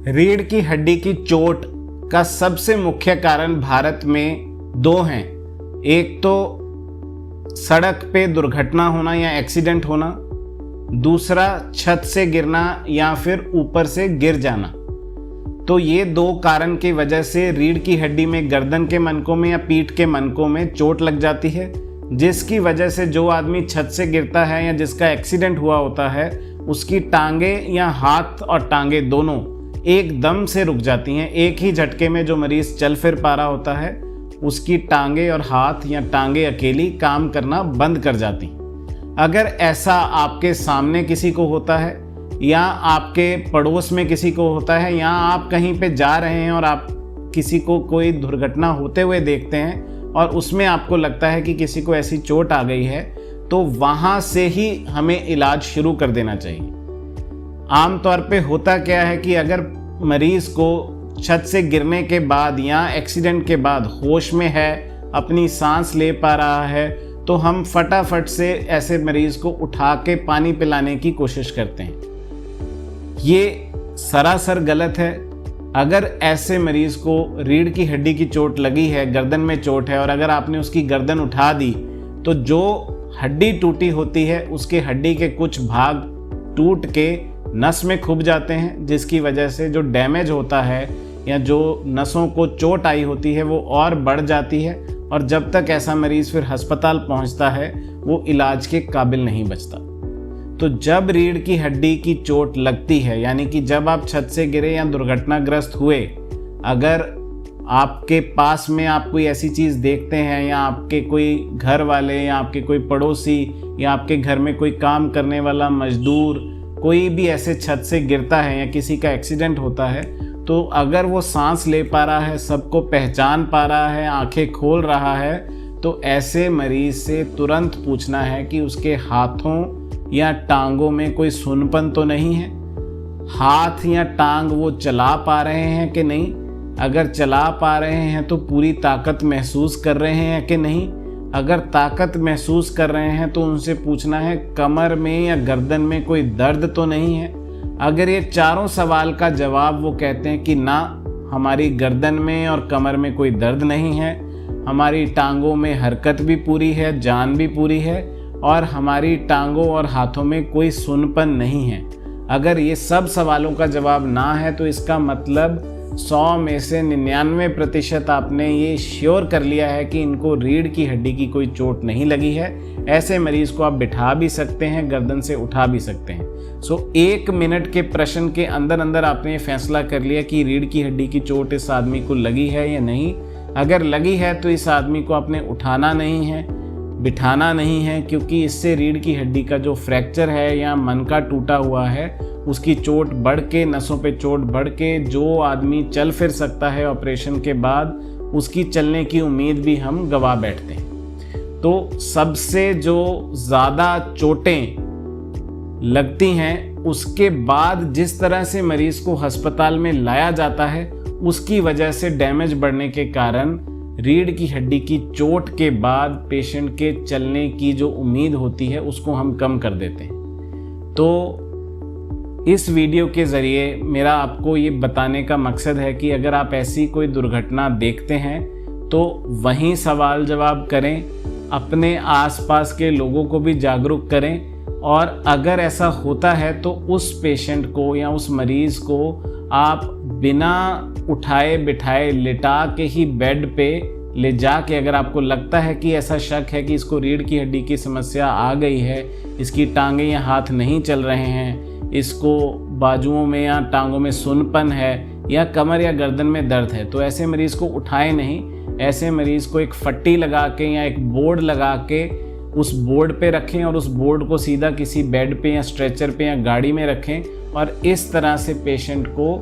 रीढ़ की हड्डी की चोट का सबसे मुख्य कारण भारत में दो हैं। एक तो सड़क पे दुर्घटना होना या एक्सीडेंट होना, दूसरा छत से गिरना या फिर ऊपर से गिर जाना। तो ये दो कारण की वजह से रीढ़ की हड्डी में गर्दन के मनकों में या पीठ के मनकों में चोट लग जाती है, जिसकी वजह से जो आदमी छत से गिरता है या जिसका एक्सीडेंट हुआ होता है उसकी टांगे या हाथ और टांगे दोनों एकदम से रुक जाती हैं। एक ही झटके में जो मरीज चल फिर पा रहा होता है उसकी टांगे और हाथ या टांगे अकेली काम करना बंद कर जाती हैं। अगर ऐसा आपके सामने किसी को होता है या आपके पड़ोस में किसी को होता है या आप कहीं पे जा रहे हैं और आप किसी को कोई दुर्घटना होते हुए देखते हैं और उसमें आपको लगता है कि किसी को ऐसी चोट आ गई है, तो वहाँ से ही हमें इलाज शुरू कर देना चाहिए। आमतौर पे होता क्या है कि अगर मरीज़ को छत से गिरने के बाद या एक्सीडेंट के बाद होश में है, अपनी सांस ले पा रहा है, तो हम फटाफट से ऐसे मरीज़ को उठा के पानी पिलाने की कोशिश करते हैं। ये सरासर गलत है। अगर ऐसे मरीज़ को रीढ़ की हड्डी की चोट लगी है, गर्दन में चोट है और अगर आपने उसकी गर्दन उठा दी तो जो हड्डी टूटी होती है उसके हड्डी के कुछ भाग टूट के नस में खुभ जाते हैं, जिसकी वजह से जो डैमेज होता है या जो नसों को चोट आई होती है वो और बढ़ जाती है और जब तक ऐसा मरीज़ फिर अस्पताल पहुंचता है वो इलाज के काबिल नहीं बचता। तो जब रीढ़ की हड्डी की चोट लगती है, यानी कि जब आप छत से गिरे या दुर्घटनाग्रस्त हुए, अगर आपके पास में आप कोई ऐसी चीज़ देखते हैं या आपके कोई घर वाले या आपके कोई पड़ोसी या आपके घर में कोई काम करने वाला मजदूर कोई भी ऐसे छत से गिरता है या किसी का एक्सीडेंट होता है, तो अगर वो सांस ले पा रहा है, सबको पहचान पा रहा है, आंखें खोल रहा है, तो ऐसे मरीज से तुरंत पूछना है कि उसके हाथों या टांगों में कोई सुनपन तो नहीं है, हाथ या टांग वो चला पा रहे हैं कि नहीं, अगर चला पा रहे हैं तो पूरी ताकत महसूस कर रहे हैं कि नहीं, अगर ताकत महसूस कर रहे हैं तो उनसे पूछना है कमर में या गर्दन में कोई दर्द तो नहीं है। अगर ये चारों सवाल का जवाब वो कहते हैं कि ना, हमारी गर्दन में और कमर में कोई दर्द नहीं है, हमारी टांगों में हरकत भी पूरी है, जान भी पूरी है और हमारी टांगों और हाथों में कोई सुनपन नहीं है, अगर ये सब सवालों का जवाब ना है तो इसका मतलब 100 में से 99% आपने ये श्योर कर लिया है कि इनको रीढ़ की हड्डी की कोई चोट नहीं लगी है। ऐसे मरीज को आप बिठा भी सकते हैं, गर्दन से उठा भी सकते हैं। 1 मिनट के प्रश्न के अंदर अंदर आपने ये फैसला कर लिया कि रीढ़ की हड्डी की चोट इस आदमी को लगी है या नहीं। अगर लगी है तो इस आदमी को आपने उठाना नहीं है, बिठाना नहीं है, क्योंकि इससे रीढ़ की हड्डी का जो फ्रैक्चर है या मन का टूटा हुआ है उसकी चोट बढ़ के, नसों पे चोट बढ़ के जो आदमी चल फिर सकता है ऑपरेशन के बाद, उसकी चलने की उम्मीद भी हम गवा बैठते हैं। तो सबसे जो ज़्यादा चोटें लगती हैं उसके बाद जिस तरह से मरीज़ को अस्पताल में लाया जाता है उसकी वजह से डैमेज बढ़ने के कारण रीढ़ की हड्डी की चोट के बाद पेशेंट के चलने की जो उम्मीद होती है उसको हम कम कर देते हैं। तो इस वीडियो के ज़रिए मेरा आपको ये बताने का मकसद है कि अगर आप ऐसी कोई दुर्घटना देखते हैं तो वहीं सवाल जवाब करें, अपने आसपास के लोगों को भी जागरूक करें और अगर ऐसा होता है तो उस पेशेंट को या उस मरीज़ को आप बिना उठाए बिठाए लिटा के ही बेड पे ले जाके, अगर आपको लगता है कि ऐसा शक है कि इसको रीढ़ की हड्डी की समस्या आ गई है, इसकी टांगें या हाथ नहीं चल रहे हैं, इसको बाजुओं में या टांगों में सुनपन है या कमर या गर्दन में दर्द है, तो ऐसे मरीज़ को उठाए नहीं, ऐसे मरीज़ को एक फट्टी लगा के या एक बोर्ड लगा के उस बोर्ड पे रखें और उस बोर्ड को सीधा किसी बेड पे या स्ट्रेचर पे या गाड़ी में रखें और इस तरह से पेशेंट को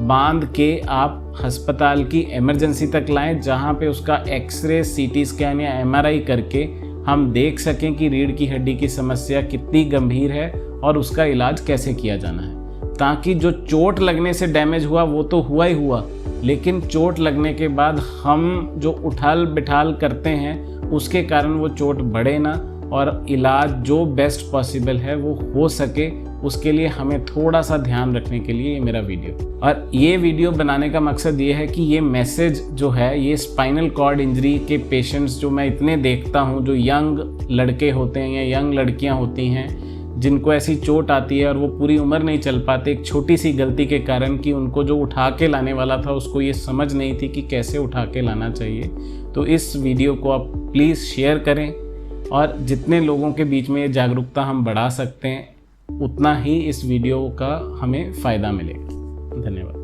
बांध के आप अस्पताल की इमरजेंसी तक लाएं, जहां पे उसका एक्सरे, सीटी स्कैन या एमआरआई करके हम देख सकें कि रीढ़ की हड्डी की समस्या कितनी गंभीर है और उसका इलाज कैसे किया जाना है, ताकि जो चोट लगने से डैमेज हुआ वो तो हुआ ही हुआ, लेकिन चोट लगने के बाद हम जो उठाल बिठाल करते हैं उसके कारण वो चोट बढ़े ना और इलाज जो बेस्ट पॉसिबल है वो हो सके उसके लिए हमें थोड़ा सा ध्यान रखने के लिए ये मेरा वीडियो। और ये वीडियो बनाने का मकसद ये है कि ये मैसेज जो है, ये स्पाइनल कॉर्ड इंजरी के पेशेंट्स जो मैं इतने देखता हूँ, जो यंग लड़के होते हैं या यंग लड़कियाँ होती हैं जिनको ऐसी चोट आती है और वो पूरी उम्र नहीं चल पाते एक छोटी सी गलती के कारण, कि उनको जो उठा के लाने वाला था उसको ये समझ नहीं थी कि कैसे उठा के लाना चाहिए। तो इस वीडियो को आप प्लीज़ शेयर करें, और जितने लोगों के बीच में ये जागरूकता हम बढ़ा सकते हैं उतना ही इस वीडियो का हमें फ़ायदा मिलेगा। धन्यवाद।